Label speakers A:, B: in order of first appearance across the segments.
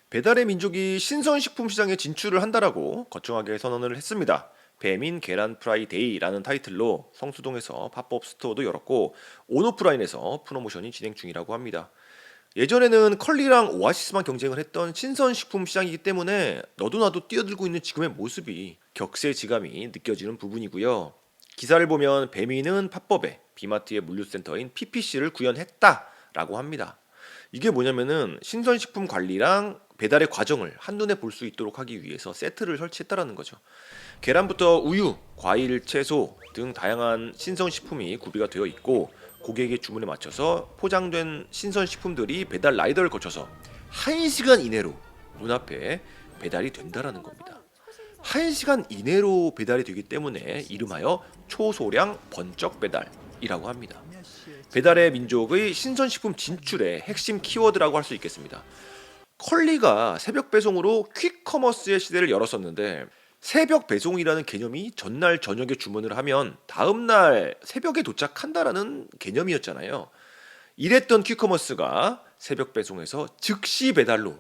A: 배달의 민족이 신선식품 시장에 진출을 한다라고 거창하게 선언을 했습니다. 배민 계란 프라이데이라는 타이틀로 성수동에서 팝업 스토어도 열었고 온오프라인에서 프로모션이 진행 중이라고 합니다. 예전에는 컬리랑 오아시스만 경쟁을 했던 신선식품 시장이기 때문에 너도 나도 뛰어들고 있는 지금의 모습이 격세지감이 느껴지는 부분이고요. 기사를 보면 배민은 팝업에 비마트의 물류센터인 PPC를 구현했다라고 합니다. 이게 뭐냐면은 신선식품 관리랑 배달의 과정을 한눈에 볼 수 있도록 하기 위해서 세트를 설치했다라는 거죠. 계란부터 우유, 과일, 채소 등 다양한 신선식품이 구비가 되어 있고 고객의 주문에 맞춰서 포장된 신선식품들이 배달 라이더를 거쳐서 1시간 이내로 문 앞에 배달이 된다라는 겁니다. 1시간 이내로 배달이 되기 때문에 이름하여 초소량 번쩍 배달이라고 합니다. 배달의 민족의 신선식품 진출의 핵심 키워드라고 할 수 있겠습니다. 컬리가 새벽 배송으로 퀵커머스의 시대를 열었었는데 새벽 배송이라는 개념이 전날 저녁에 주문을 하면 다음날 새벽에 도착한다라는 개념이었잖아요. 이랬던 퀵커머스가 새벽 배송에서 즉시 배달로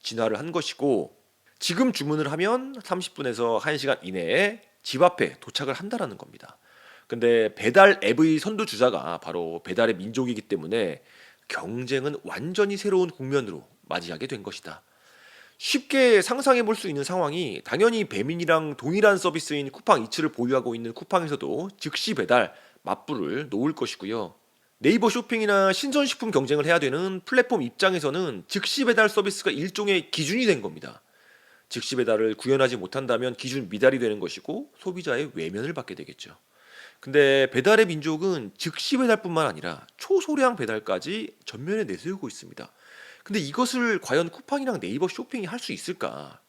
A: 진화를 한 것이고 지금 주문을 하면 30분에서 1시간 이내에 집 앞에 도착을 한다라는 겁니다. 근데 배달 앱의 선두주자가 바로 배달의 민족이기 때문에 경쟁은 완전히 새로운 국면으로 맞이하게 된 것이다. 쉽게 상상해 볼 수 있는 상황이 당연히 배민이랑 동일한 서비스인 쿠팡 이츠를 보유하고 있는 쿠팡에서도 즉시 배달 맞불을 놓을 것이고요. 네이버 쇼핑이나 신선식품 경쟁을 해야 되는 플랫폼 입장에서는 즉시 배달 서비스가 일종의 기준이 된 겁니다. 즉시 배달을 구현하지 못한다면 기준 미달이 되는 것이고 소비자의 외면을 받게 되겠죠. 근데 배달의 민족은 즉시 배달뿐만 아니라 초소량 배달까지 전면에 내세우고 있습니다. 근데 이것을 과연 쿠팡이랑 네이버 쇼핑이 할 수 있을까?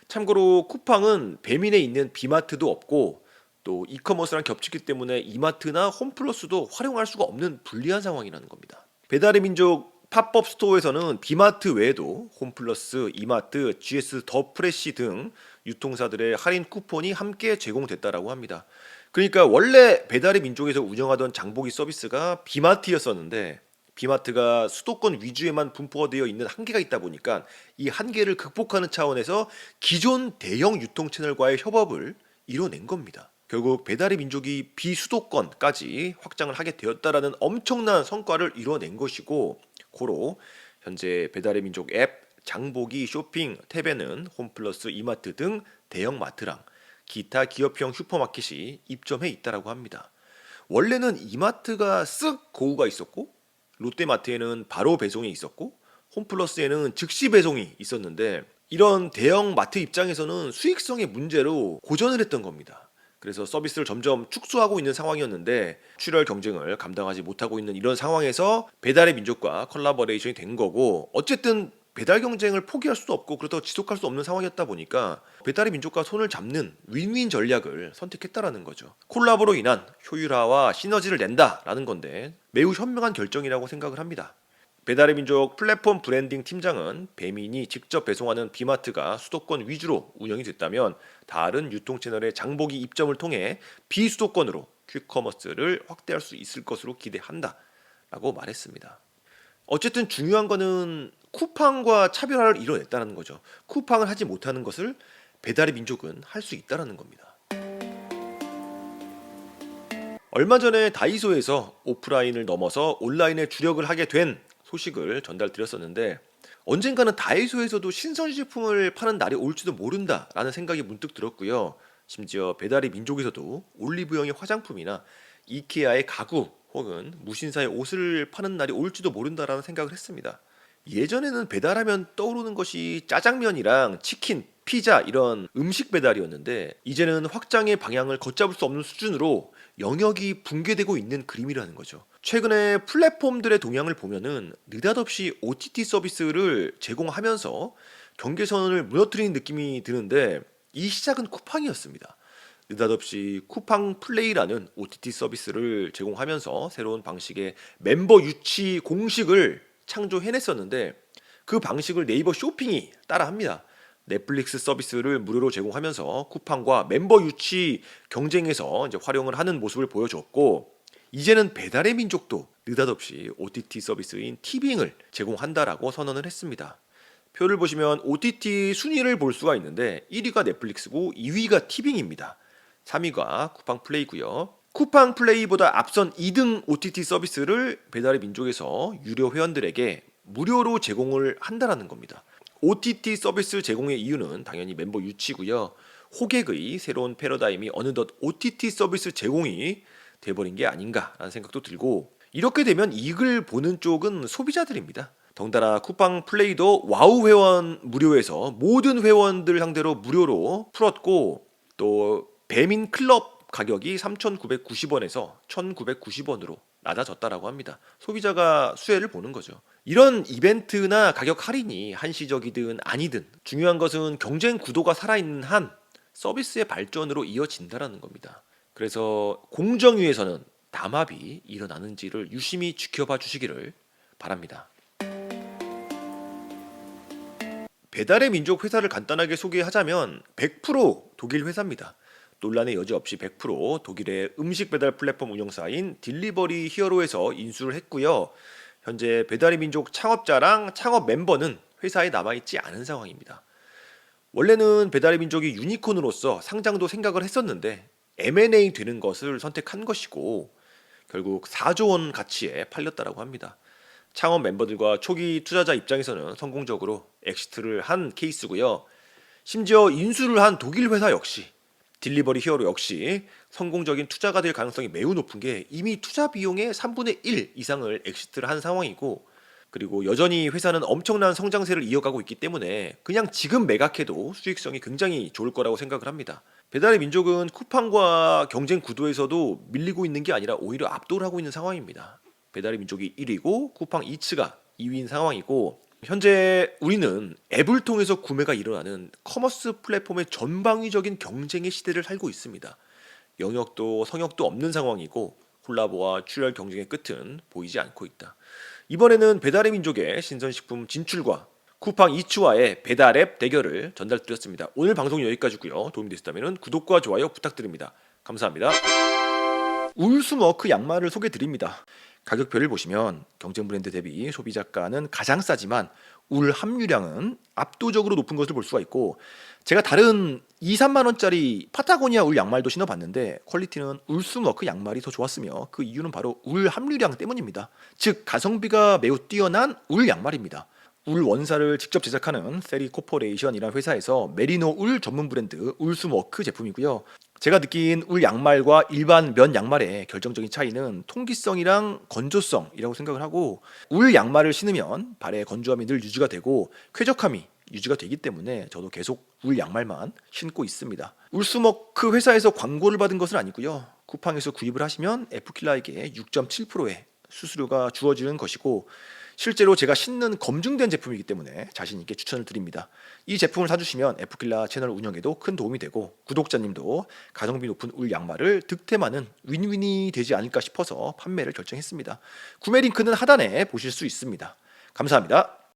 A: 참고로 쿠팡은 배민에 있는 비마트도 없고 또 이커머스랑 겹치기 때문에 이마트나 홈플러스도 활용할 수가 없는 불리한 상황이라는 겁니다. 배달의 민족 팝업 스토어에서는 비마트 외에도 홈플러스, 이마트, GS 더 프레시 등 유통사들의 할인 쿠폰이 함께 제공됐다라고 합니다. 그러니까 원래 배달의 민족에서 운영하던 장보기 서비스가 비마트였었는데 비마트가 수도권 위주에만 분포가 되어 있는 한계가 있다 보니까 이 한계를 극복하는 차원에서 기존 대형 유통 채널과의 협업을 이뤄낸 겁니다. 결국 배달의 민족이 비수도권까지 확장을 하게 되었다라는 엄청난 성과를 이뤄낸 것이고 고로 현재 배달의 민족 앱, 장보기, 쇼핑, 탭에는 홈플러스, 이마트 등 대형 마트랑 기타 기업형 슈퍼마켓이 입점해 있다라고 합니다. 원래는 이마트가 쓱 고우가 있었고 롯데마트에는 바로 배송이 있었고 홈플러스에는 즉시 배송이 있었는데 이런 대형 마트 입장에서는 수익성의 문제로 고전을 했던 겁니다. 그래서 서비스를 점점 축소하고 있는 상황이었는데 출혈 경쟁을 감당하지 못하고 있는 이런 상황에서 배달의 민족과 컬라보레이션이 된 거고 어쨌든 배달 경쟁을 포기할 수도 없고 그렇다고 지속할 수 없는 상황이었다 보니까 배달의 민족과 손을 잡는 윈윈 전략을 선택했다라는 거죠. 콜라보로 인한 효율화와 시너지를 낸다라는 건데 매우 현명한 결정이라고 생각을 합니다. 배달의 민족 플랫폼 브랜딩 팀장은 배민이 직접 배송하는 비마트가 수도권 위주로 운영이 됐다면 다른 유통 채널의 장보기 입점을 통해 비수도권으로 퀵커머스를 확대할 수 있을 것으로 기대한다 라고 말했습니다. 어쨌든 중요한 거는 쿠팡과 차별화를 이뤄냈다는 거죠. 쿠팡을 하지 못하는 것을 배달의 민족은 할 수 있다는 겁니다. 얼마 전에 다이소에서 오프라인을 넘어서 온라인에 주력을 하게 된 소식을 전달드렸었는데 언젠가는 다이소에서도 신선식품을 파는 날이 올지도 모른다라는 생각이 문득 들었고요. 심지어 배달의 민족에서도 올리브영의 화장품이나 이케아의 가구 혹은 무신사의 옷을 파는 날이 올지도 모른다라는 생각을 했습니다. 예전에는 배달하면 떠오르는 것이 짜장면이랑 치킨, 피자 이런 음식 배달이었는데 이제는 확장의 방향을 걷잡을 수 없는 수준으로 영역이 붕괴되고 있는 그림이라는 거죠. 최근에 플랫폼들의 동향을 보면은 느닷없이 OTT 서비스를 제공하면서 경계선을 무너뜨리는 느낌이 드는데 이 시작은 쿠팡이었습니다. 느닷없이 쿠팡 플레이라는 OTT 서비스를 제공하면서 새로운 방식의 멤버 유치 공식을 창조해냈었는데 그 방식을 네이버 쇼핑이 따라합니다. 넷플릭스 서비스를 무료로 제공하면서 쿠팡과 멤버 유치 경쟁에서 이제 활용을 하는 모습을 보여줬고 이제는 배달의 민족도 느닷없이 OTT 서비스인 티빙을 제공한다라고 선언을 했습니다. 표를 보시면 OTT 순위를 볼 수가 있는데 1위가 넷플릭스고 2위가 티빙입니다. 3위가 쿠팡 플레이고요. 쿠팡 플레이보다 앞선 2등 OTT 서비스를 배달의 민족에서 유료 회원들에게 무료로 제공을 한다는 겁니다. OTT 서비스 제공의 이유는 당연히 멤버 유치고요. 호객의 새로운 패러다임이 어느덧 OTT 서비스 제공이 돼버린 게 아닌가라는 생각도 들고, 이렇게 되면 이익을 보는 쪽은 소비자들입니다. 덩달아 쿠팡 플레이도 와우 회원 무료에서 모든 회원들 상대로 무료로 풀었고, 또 배민 클럽 가격이 3,990원에서 1,990원으로 낮아졌다라고 합니다. 소비자가 수혜를 보는 거죠. 이런 이벤트나 가격 할인이 한시적이든 아니든 중요한 것은 경쟁 구도가 살아있는 한 서비스의 발전으로 이어진다라는 겁니다. 그래서 공정위에서는 담합이 일어나는지를 유심히 지켜봐 주시기를 바랍니다. 배달의 민족 회사를 간단하게 소개하자면 100% 독일 회사입니다. 논란의 여지 없이 100% 독일의 음식 배달 플랫폼 운영사인 딜리버리 히어로에서 인수를 했고요. 현재 배달의 민족 창업자랑 창업 멤버는 회사에 남아있지 않은 상황입니다. 원래는 배달의 민족이 유니콘으로서 상장도 생각을 했었는데 M&A 되는 것을 선택한 것이고 결국 4조 원 가치에 팔렸다라고 합니다. 창업 멤버들과 초기 투자자 입장에서는 성공적으로 엑시트를 한 케이스고요. 심지어 인수를 한 독일 회사 역시 딜리버리 히어로 역시 성공적인 투자가 될 가능성이 매우 높은 게 이미 투자 비용의 3분의 1 이상을 엑시트를 한 상황이고, 그리고 여전히 회사는 엄청난 성장세를 이어가고 있기 때문에 그냥 지금 매각해도 수익성이 굉장히 좋을 거라고 생각을 합니다. 배달의 민족은 쿠팡과 경쟁 구도에서도 밀리고 있는 게 아니라 오히려 압도를 하고 있는 상황입니다. 배달의 민족이 1위고 쿠팡 이츠가 2위인 상황이고, 현재 우리는 앱을 통해서 구매가 일어나는 커머스 플랫폼의 전방위적인 경쟁의 시대를 살고 있습니다. 영역도 성역도 없는 상황이고 콜라보와 출혈 경쟁의 끝은 보이지 않고 있다. 이번에는 배달의 민족의 신선식품 진출과 쿠팡 이츠와의 배달앱 대결을 전달드렸습니다. 오늘 방송 여기까지고요. 도움이 되셨다면 구독과 좋아요 부탁드립니다. 감사합니다. 울스워크 양말을 소개드립니다. 가격표를 보시면 경쟁 브랜드 대비 소비자가는 가장 싸지만 울 함유량은 압도적으로 높은 것을 볼 수가 있고, 제가 다른 2, 3만 원짜리 파타고니아 울 양말도 신어봤는데 퀄리티는 울스워크 양말이 더 좋았으며 그 이유는 바로 울 함유량 때문입니다. 즉 가성비가 매우 뛰어난 울 양말입니다. 울 원사를 직접 제작하는 세리 코퍼레이션이라는 회사에서 메리노 울 전문 브랜드 울스워크 제품이고요. 제가 느낀 울 양말과 일반 면 양말의 결정적인 차이는 통기성이랑 건조성이라고 생각을 하고, 울 양말을 신으면 발의 건조함이 늘 유지가 되고 쾌적함이 유지가 되기 때문에 저도 계속 울 양말만 신고 있습니다. 울스워크 회사에서 광고를 받은 것은 아니고요. 쿠팡에서 구입을 하시면 에프킬라에게 6.7%의 수수료가 주어지는 것이고, 실제로 제가 신는 검증된 제품이기 때문에 자신 있게 추천을 드립니다. 이 제품을 사주시면 에프킬라 채널 운영에도 큰 도움이 되고 구독자님도 가성비 높은 울 양말을 득템하는 윈윈이 되지 않을까 싶어서 판매를 결정했습니다. 구매 링크는 하단에 보실 수 있습니다. 감사합니다.